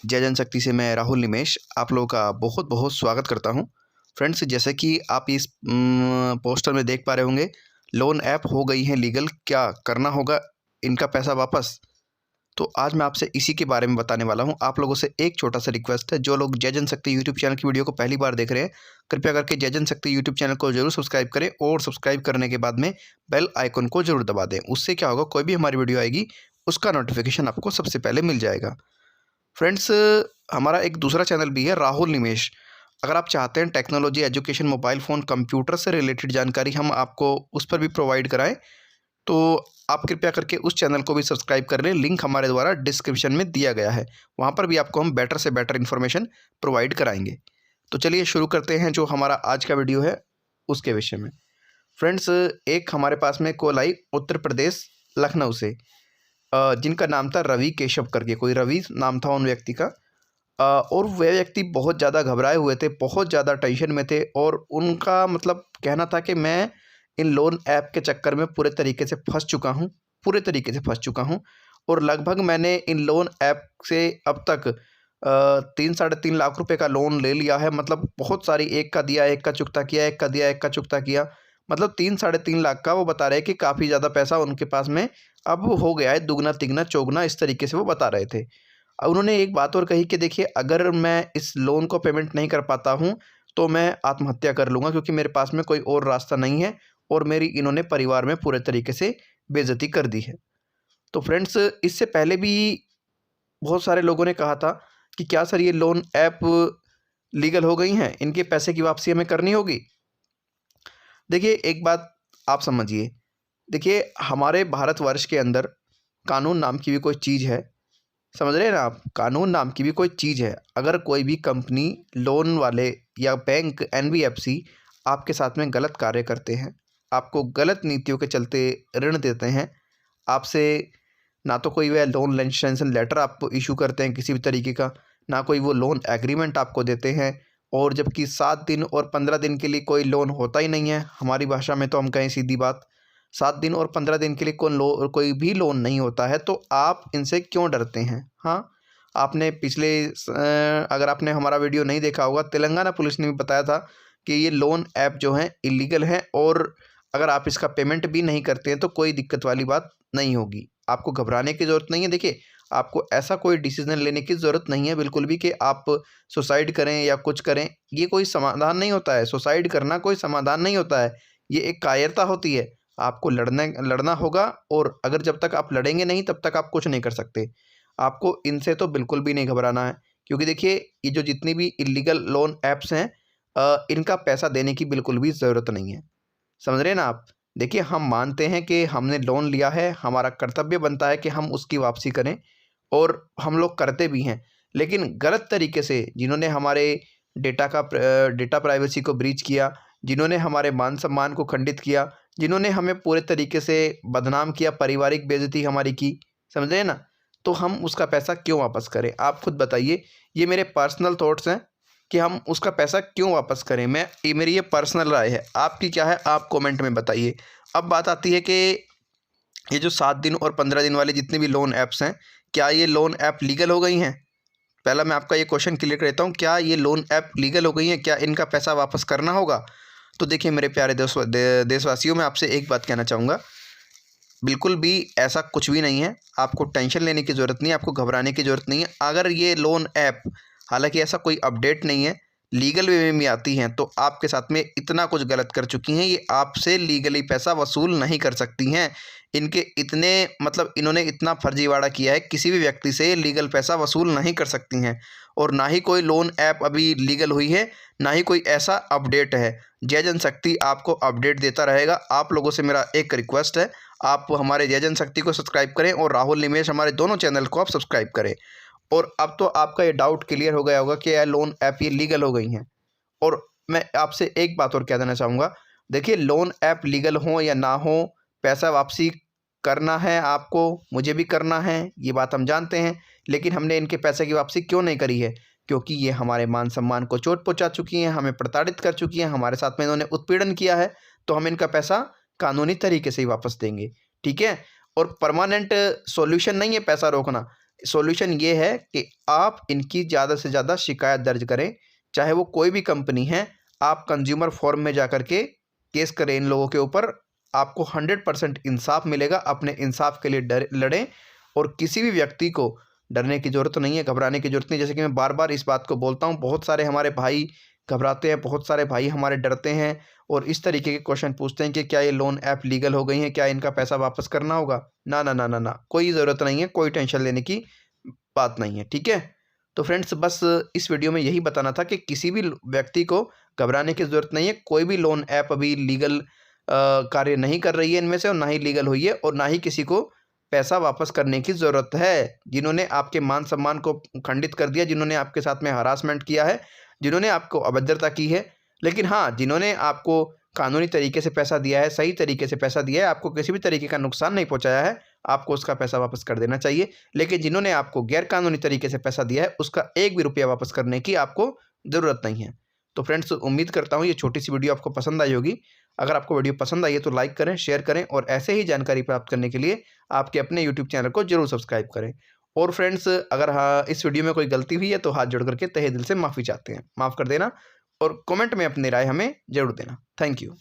जय जनशक्ति से मैं राहुल निमेश आप लोगों का बहुत बहुत स्वागत करता हूं। फ्रेंड्स, जैसे कि आप इस पोस्टर में देख पा रहे होंगे, लोन ऐप हो गई है लीगल, क्या करना होगा इनका पैसा वापस। तो आज मैं आपसे इसी के बारे में बताने वाला हूं। आप लोगों से एक छोटा सा रिक्वेस्ट है, जो लोग जय जनशक्ति यूट्यूब चैनल की वीडियो को पहली बार देख रहे हैं, कृपया करके जय जनशक्ति यूट्यूब चैनल को जरूर सब्सक्राइब करें और सब्सक्राइब करने के बाद में बेल आइकन को जरूर दबा दें। उससे क्या होगा, कोई भी हमारी वीडियो आएगी उसका नोटिफिकेशन आपको सबसे पहले मिल जाएगा। फ्रेंड्स, हमारा एक दूसरा चैनल भी है, राहुल निमेश। अगर आप चाहते हैं technology, education, mobile phone, computer से रिलेटेड जानकारी हम आपको उस पर भी प्रोवाइड कराएं, तो आप कृपया करके उस चैनल को भी सब्सक्राइब कर लें। लिंक हमारे द्वारा डिस्क्रिप्शन में दिया गया है, वहाँ पर भी आपको हम बेटर से बेटर इन्फॉर्मेशन प्रोवाइड कराएंगे। तो चलिए शुरू करते हैं जो हमारा आज का वीडियो है उसके विषय में। फ्रेंड्स, एक हमारे पास में कॉल आई उत्तर प्रदेश लखनऊ से, जिनका नाम था रवि केशव करके, कोई रवि नाम था उन व्यक्ति का। और वह व्यक्ति बहुत ज़्यादा घबराए हुए थे, बहुत ज़्यादा टेंशन में थे और उनका मतलब कहना था कि मैं इन लोन ऐप के चक्कर में पूरे तरीके से फंस चुका हूँ, पूरे तरीके से फंस चुका हूँ। और लगभग मैंने इन लोन ऐप से अब तक 3-3.5 लाख रुपए का लोन ले लिया है। मतलब बहुत सारी, एक का दिया, एक का चुकता किया, एक का दिया, एक का चुकता किया, मतलब 3-3.5 लाख का। वो बता रहे हैं कि काफ़ी ज़्यादा पैसा उनके पास में अब हो गया है, दुगना तिगना चौगुना, इस तरीके से वो बता रहे थे। उन्होंने एक बात और कही कि देखिए, अगर मैं इस लोन को पेमेंट नहीं कर पाता हूँ तो मैं आत्महत्या कर लूँगा, क्योंकि मेरे पास में कोई और रास्ता नहीं है और मेरी इन्होंने परिवार में पूरे तरीके से बेइज्जती कर दी है। तो फ्रेंड्स, इससे पहले भी बहुत सारे लोगों ने कहा था कि क्या सर ये लोन ऐप लीगल हो गई हैं, इनके पैसे की वापसी हमें करनी होगी। देखिए, एक बात आप समझिए, देखिए हमारे भारतवर्ष के अंदर कानून नाम की भी कोई चीज़ है, समझ रहे हैं ना आप। कानून नाम की भी कोई चीज़ है। अगर कोई भी कंपनी, लोन वाले या बैंक, एनबीएफसी आपके साथ में गलत कार्य करते हैं, आपको गलत नीतियों के चलते ऋण देते हैं, आपसे ना तो कोई वह लोन सैंक्शन लेटर आपको इशू करते हैं किसी भी तरीके का, ना कोई वो लोन एग्रीमेंट आपको देते हैं, और जबकि 7 दिन और 15 दिन के लिए कोई लोन होता ही नहीं है। हमारी भाषा में तो हम कहें सीधी बात, 7 दिन और 15 दिन के लिए कोई भी लोन नहीं होता है। तो आप इनसे क्यों डरते हैं? हाँ, आपने अगर आपने हमारा वीडियो नहीं देखा होगा, तेलंगाना पुलिस ने भी बताया था कि ये लोन ऐप जो हैं इलीगल हैं, और अगर आप इसका पेमेंट भी नहीं करते हैं तो कोई दिक्कत वाली बात नहीं होगी। आपको घबराने की ज़रूरत नहीं है। देखिए, आपको ऐसा कोई डिसीज़न लेने की ज़रूरत नहीं है बिल्कुल भी कि आप सुसाइड करें या कुछ करें। ये कोई समाधान नहीं होता है। सुसाइड करना कोई समाधान नहीं होता है। ये एक कायरता होती है। आपको लड़ना होगा, और अगर जब तक आप लड़ेंगे नहीं तब तक आप कुछ नहीं कर सकते। आपको इनसे तो बिल्कुल भी नहीं घबराना है, क्योंकि देखिए, ये जो जितनी भी इलीगल लोन ऐप्स हैं, इनका पैसा देने की बिल्कुल भी ज़रूरत नहीं है। समझ रहे हैं ना आप। देखिए, हम मानते हैं कि हमने लोन लिया है, हमारा कर्तव्य बनता है कि हम उसकी वापसी करें, और हम लोग करते भी हैं। लेकिन गलत तरीके से जिन्होंने हमारे डेटा प्राइवेसी को ब्रीच किया, जिन्होंने हमारे मान सम्मान को खंडित किया, जिन्होंने हमें पूरे तरीके से बदनाम किया, पारिवारिक बेइज्जती हमारी की, समझ रहे हैं ना, तो हम उसका पैसा क्यों वापस करें? आप खुद बताइए। ये मेरे पर्सनल थॉट्स हैं कि हम उसका पैसा क्यों वापस करें। मेरी ये पर्सनल राय है, आपकी क्या है आप कमेंट में बताइए। अब बात आती है कि ये जो 7 दिन और 15 दिन वाले जितने भी लोन ऐप्स हैं, क्या ये लोन ऐप लीगल हो गई हैं? पहला मैं आपका ये क्वेश्चन क्लियर करता हूँ, क्या ये लोन ऐप लीगल हो गई हैं? क्या इनका पैसा वापस करना होगा? तो देखिए मेरे प्यारे देशवासियों, मैं आपसे एक बात कहना चाहूँगा, बिल्कुल भी ऐसा कुछ भी नहीं है। आपको टेंशन लेने की ज़रूरत नहीं है, आपको घबराने की ज़रूरत नहीं है। अगर ये लोन ऐप, हालांकि ऐसा कोई अपडेट नहीं है, लीगल वे में आती हैं, तो आपके साथ में इतना कुछ गलत कर चुकी हैं, ये आपसे लीगली पैसा वसूल नहीं कर सकती हैं। इनके इतने मतलब इन्होंने इतना फर्जीवाड़ा किया है, किसी भी व्यक्ति से लीगल पैसा वसूल नहीं कर सकती हैं। और ना ही कोई लोन ऐप अभी लीगल हुई है, ना ही कोई ऐसा अपडेट है। जय जनशक्ति आपको अपडेट देता रहेगा। आप लोगों से मेरा एक रिक्वेस्ट है, आप हमारे जय जनशक्ति को सब्सक्राइब करें और राहुल निमेश हमारे दोनों चैनल को आप सब्सक्राइब करें। और अब तो आपका ये डाउट क्लियर हो गया होगा कि यह लोन ऐप ये लीगल हो गई हैं। और मैं आपसे एक बात और कह देना चाहूँगा, देखिए, लोन ऐप लीगल हो या ना हो, पैसा वापसी करना है आपको, मुझे भी करना है, ये बात हम जानते हैं। लेकिन हमने इनके पैसे की वापसी क्यों नहीं करी है? क्योंकि ये हमारे मान सम्मान को चोट पहुँचा चुकी हैं, हमें प्रताड़ित कर चुकी हैं, हमारे साथ में इन्होंने उत्पीड़न किया है। तो हम इनका पैसा कानूनी तरीके से ही वापस देंगे, ठीक है। और परमानेंट सॉल्यूशन नहीं है पैसा रोकना। सॉल्यूशन ये है कि आप इनकी ज़्यादा से ज़्यादा शिकायत दर्ज करें, चाहे वो कोई भी कंपनी है। आप कंज्यूमर फोरम में जा कर के केस करें इन लोगों के ऊपर, आपको 100% इंसाफ मिलेगा। अपने इंसाफ के लिए लड़ें और किसी भी व्यक्ति को डरने की ज़रूरत नहीं है, घबराने की ज़रूरत नहीं। जैसे कि मैं बार बार इस बात को बोलता हूँ, बहुत सारे हमारे भाई घबराते हैं, बहुत सारे भाई हमारे डरते हैं और इस तरीके के क्वेश्चन पूछते हैं कि क्या ये लोन ऐप लीगल हो गई हैं, क्या इनका पैसा वापस करना होगा। ना ना ना ना ना, कोई ज़रूरत नहीं है, कोई टेंशन लेने की बात नहीं है, ठीक है। तो फ्रेंड्स, बस इस वीडियो में यही बताना था कि किसी भी व्यक्ति को घबराने की ज़रूरत नहीं है। कोई भी लोन ऐप अभी लीगल कार्य नहीं कर रही है इनमें से, और ना ही लीगल हुई है, और ना ही किसी को पैसा वापस करने की ज़रूरत है। जिन्होंने आपके मान सम्मान को खंडित कर दिया, जिन्होंने आपके साथ में हरासमेंट किया है, जिन्होंने आपको अभद्रता की है, लेकिन हाँ, जिन्होंने आपको कानूनी तरीके से पैसा दिया है, सही तरीके से पैसा दिया है, आपको किसी भी तरीके का नुकसान नहीं पहुंचाया है, आपको उसका पैसा वापस कर देना चाहिए। लेकिन जिन्होंने आपको गैर कानूनी तरीके से पैसा दिया है, उसका एक भी रुपया वापस करने की आपको ज़रूरत नहीं है। तो फ्रेंड्स, उम्मीद करता हूँ ये छोटी सी वीडियो आपको पसंद आई होगी। अगर आपको वीडियो पसंद आई है तो लाइक करें, शेयर करें, और ऐसे ही जानकारी प्राप्त करने के लिए आपके अपने यूट्यूब चैनल को जरूर सब्सक्राइब करें। और फ्रेंड्स, अगर हाँ इस वीडियो में कोई गलती हुई है तो हाथ जोड़ करके तहे दिल से माफ़ी चाहते हैं, माफ़ कर देना, और कमेंट में अपनी राय हमें जरूर देना। Thank you.